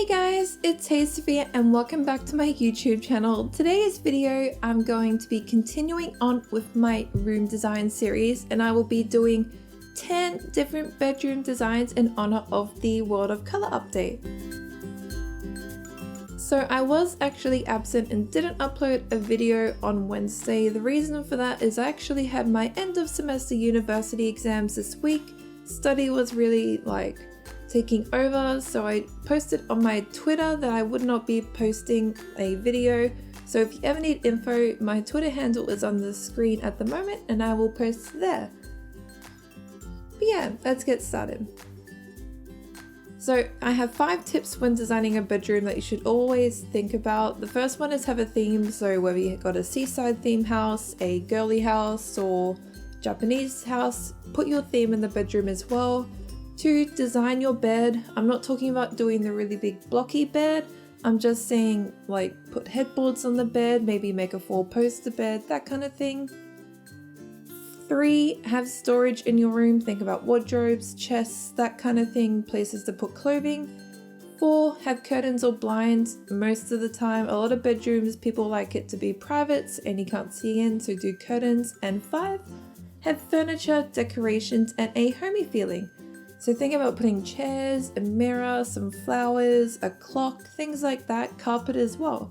Hey guys, it's Sophia and welcome back to my YouTube channel. Today's video I'm going to be continuing on with my room design series and I will be doing 10 different bedroom designs in honor of the World of Color update. So I was actually absent and didn't upload a video on Wednesday. The reason for that is I actually had my end of semester university exams this week. Study was really taking over, so I posted on my Twitter that I would not be posting a video. So if you ever need info, my Twitter handle is on the screen at the moment and I will post there. But yeah, let's get started. So I have 5 tips when designing a bedroom that you should always think about. The first one is have a theme, so whether you've got a seaside theme house, a girly house, or Japanese house, put your theme in the bedroom as well. 2, design your bed. I'm not talking about doing the really big blocky bed. I'm just saying put headboards on the bed, maybe make a 4-poster bed, that kind of thing. 3, have storage in your room. Think about wardrobes, chests, that kind of thing, places to put clothing. 4, have curtains or blinds. Most of the time, a lot of bedrooms, people like it to be private and you can't see in, so do curtains. And 5, have furniture, decorations, and a homey feeling. So think about putting chairs, a mirror, some flowers, a clock, things like that, carpet as well.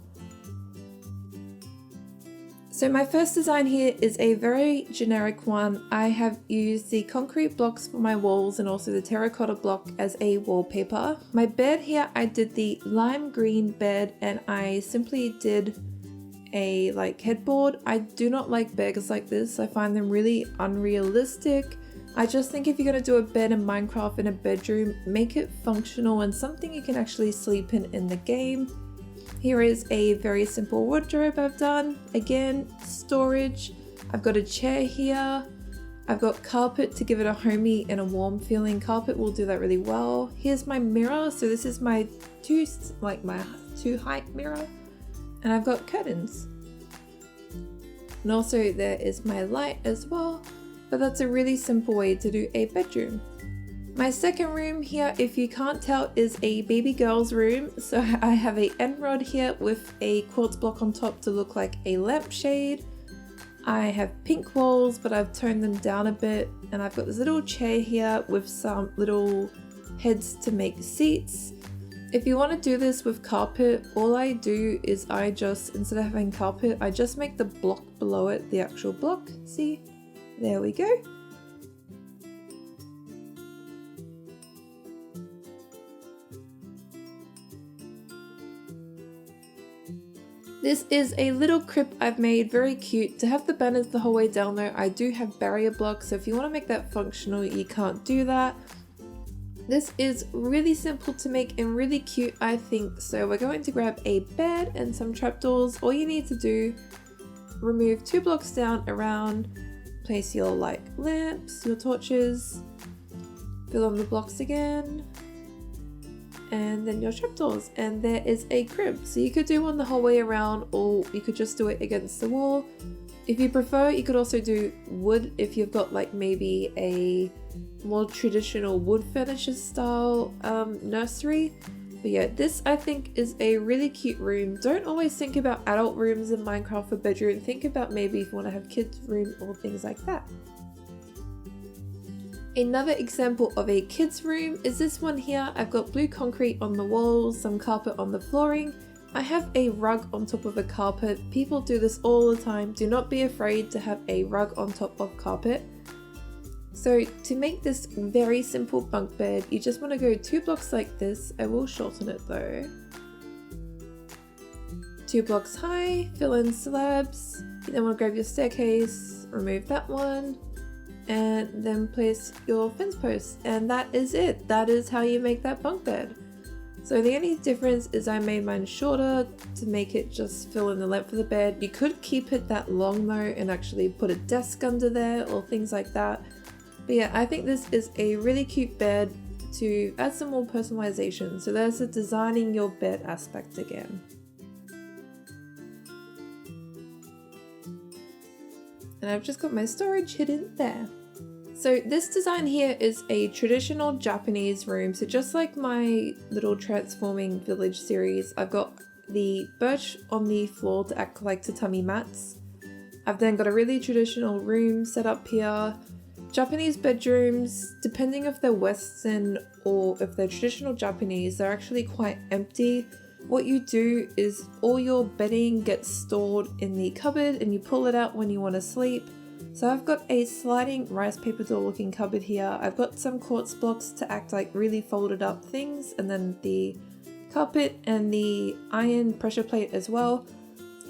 So my first design here is a very generic one. I have used the concrete blocks for my walls and also the terracotta block as a wallpaper. My bed here, I did the lime green bed and I simply did a headboard. I do not like beds like this. I find them really unrealistic. I just think if you're going to do a bed in Minecraft in a bedroom, make it functional and something you can actually sleep in the game. Here is a very simple wardrobe I've done. Again, storage. I've got a chair here. I've got carpet to give it a homey and a warm feeling. Carpet will do that really well. Here's my mirror. So this is my 2 height mirror. And I've got curtains. And also there is my light as well. But that's a really simple way to do a bedroom. My second room here, if you can't tell, is a baby girl's room. So I have a end rod here with a quartz block on top to look like a lampshade. I have pink walls, but I've toned them down a bit. And I've got this little chair here with some little heads to make seats. If you want to do this with carpet, all I do is I just, instead of having carpet, I just make the block below it the actual block. See? There we go. This is a little crib I've made, very cute. To have the banners the whole way down there, I do have barrier blocks, so if you want to make that functional, you can't do that. This is really simple to make and really cute, I think. So we're going to grab a bed and some trapdoors. All you need to do, remove 2 blocks down around, place your lamps, your torches, fill on the blocks again, and then your trapdoors, and there is a crib. So you could do one the whole way around, or you could just do it against the wall. If you prefer, you could also do wood if you've got maybe a more traditional wood furniture style nursery. But yeah, this I think is a really cute room. Don't always think about adult rooms in Minecraft for bedroom. Think about maybe if you want to have kids room or things like that. Another example of a kids room is this one here. I've got blue concrete on the walls, some carpet on the flooring. I have a rug on top of a carpet. People do this all the time. Do not be afraid to have a rug on top of carpet. So to make this very simple bunk bed, you just want to go 2 blocks like this. I will shorten it though. 2 blocks high, fill in slabs. You then want to grab your staircase, remove that one, and then place your fence posts. And that is it. That is how you make that bunk bed. So the only difference is I made mine shorter to make it just fill in the length of the bed. You could keep it that long though and actually put a desk under there or things like that. But yeah, I think this is a really cute bed to add some more personalization. So there's the designing your bed aspect again. And I've just got my storage hidden there. So this design here is a traditional Japanese room. So just like my little transforming village series, I've got the birch on the floor to act like tatami mats. I've then got a really traditional room set up here. Japanese bedrooms, depending if they're Western or if they're traditional Japanese, they're actually quite empty. What you do is all your bedding gets stored in the cupboard and you pull it out when you want to sleep. So I've got a sliding rice paper door looking cupboard here. I've got some quartz blocks to act like really folded up things, and then the carpet and the iron pressure plate as well.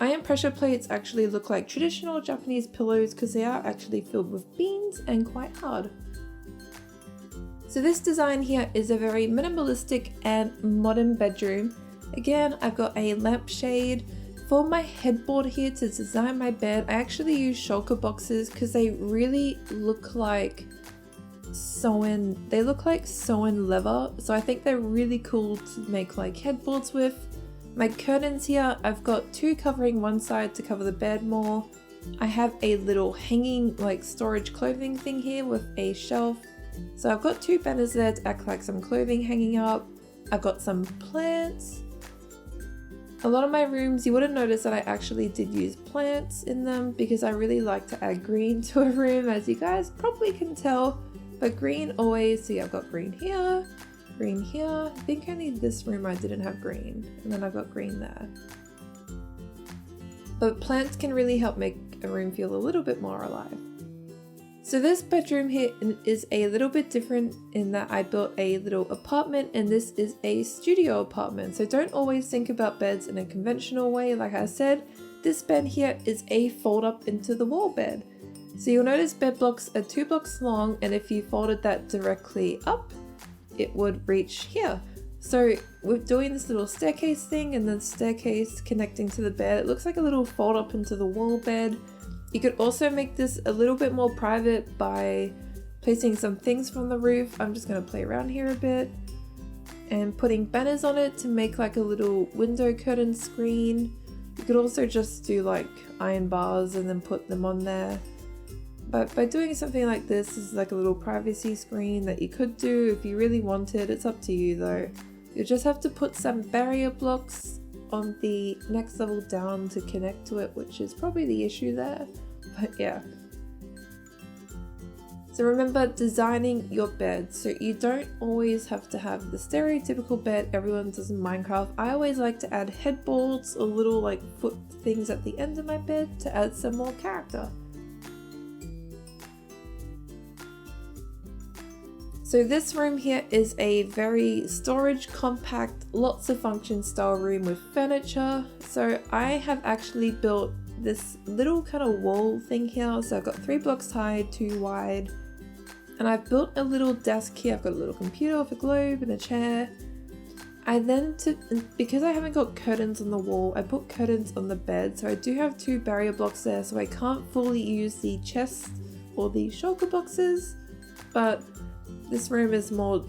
Iron pressure plates actually look like traditional Japanese pillows because they are actually filled with beans and quite hard. So this design here is a very minimalistic and modern bedroom. Again, I've got a lampshade. For my headboard here to design my bed, I actually use shulker boxes because they really look like sewn leather. So I think they're really cool to make like headboards with. My curtains here, I've got two covering one side to cover the bed more. I have a little hanging like storage clothing thing here with a shelf. So I've got two banners there to act like some clothing hanging up. I've got some plants. A lot of my rooms, you would have noticed that I actually did use plants in them because I really like to add green to a room, as you guys probably can tell. But green always, see, I've got green here, green here. I think only this room I didn't have green, and then I've got green there. But plants can really help make a room feel a little bit more alive. So this bedroom here is a little bit different in that I built a little apartment, and this is a studio apartment. So don't always think about beds in a conventional way. Like I said, this bed here is a fold up into the wall bed. So you'll notice bed blocks are 2 blocks long, and if you folded that directly up, it would reach here. So we're doing this little staircase thing and then staircase connecting to the bed. It looks like a little fold up into the wall bed. You could also make this a little bit more private by placing some things from the roof. I'm just going to play around here a bit and putting banners on it to make like a little window curtain screen. You could also just do like iron bars and then put them on there. But by doing something like this is like a little privacy screen that you could do if you really wanted. It's up to you though. You just have to put some barrier blocks on the next level down to connect to it, which is probably the issue there. But yeah. So remember designing your bed. So you don't always have to have the stereotypical bed everyone does in Minecraft. I always like to add headboards or little like foot things at the end of my bed to add some more character. So this room here is a very storage compact, lots of function style room with furniture. So I have actually built this little kind of wall thing here. So I've got 3 blocks high, 2 wide, and I've built a little desk here. I've got a little computer with a globe and a chair. Because I haven't got curtains on the wall, I put curtains on the bed. So I do have 2 barrier blocks there, so I can't fully use the chest or the shulker boxes, but this room is more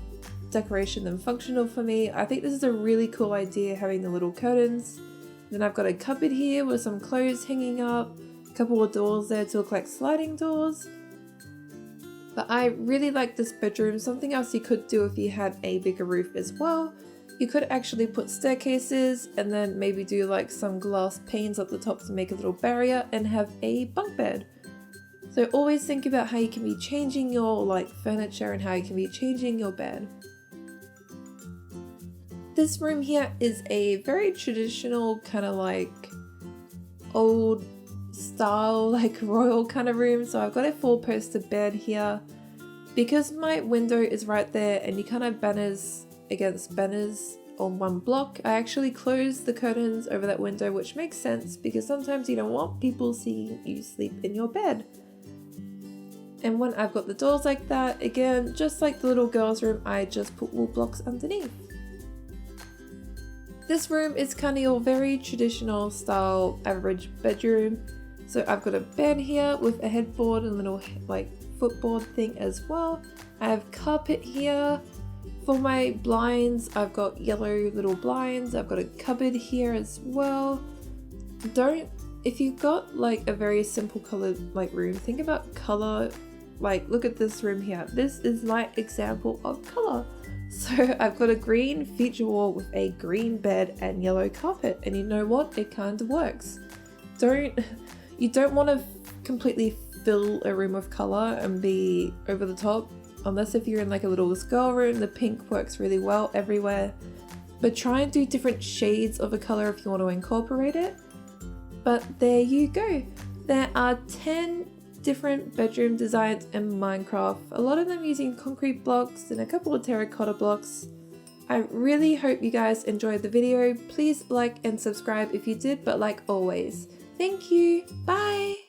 decoration than functional for me. I think this is a really cool idea, having the little curtains. Then I've got a cupboard here with some clothes hanging up, a couple of doors there to look like sliding doors. But I really like this bedroom. Something else you could do if you had a bigger roof as well, you could actually put staircases and then maybe do like some glass panes at the top to make a little barrier and have a bunk bed. So always think about how you can be changing your like furniture and how you can be changing your bed. This room here is a very traditional kind of like old style, like royal kind of room. So I've got a 4-poster bed here. Because my window is right there and you kind of banners against banners on one block, I actually closed the curtains over that window, which makes sense because sometimes you don't want people seeing you sleep in your bed. And when I've got the doors like that, again, just like the little girl's room, I just put wool blocks underneath. This room is kind of your very traditional style average bedroom. So I've got a bed here with a headboard and a little like footboard thing as well. I have carpet here. For my blinds, I've got yellow little blinds. I've got a cupboard here as well. If you've got like a very simple colored like room, think about color Like, look at this room here. This is my example of color. So I've got a green feature wall with a green bed and yellow carpet, and you know what? It kind of works. You don't want to completely fill a room with color and be over the top, unless if you're in like a little girl room. The pink works really well everywhere, but try and do different shades of a color if you want to incorporate it. But there you go. There are 10 different bedroom designs in Minecraft, a lot of them using concrete blocks and a couple of terracotta blocks. I really hope you guys enjoyed the video. Please like and subscribe if you did, but like always, thank you, bye!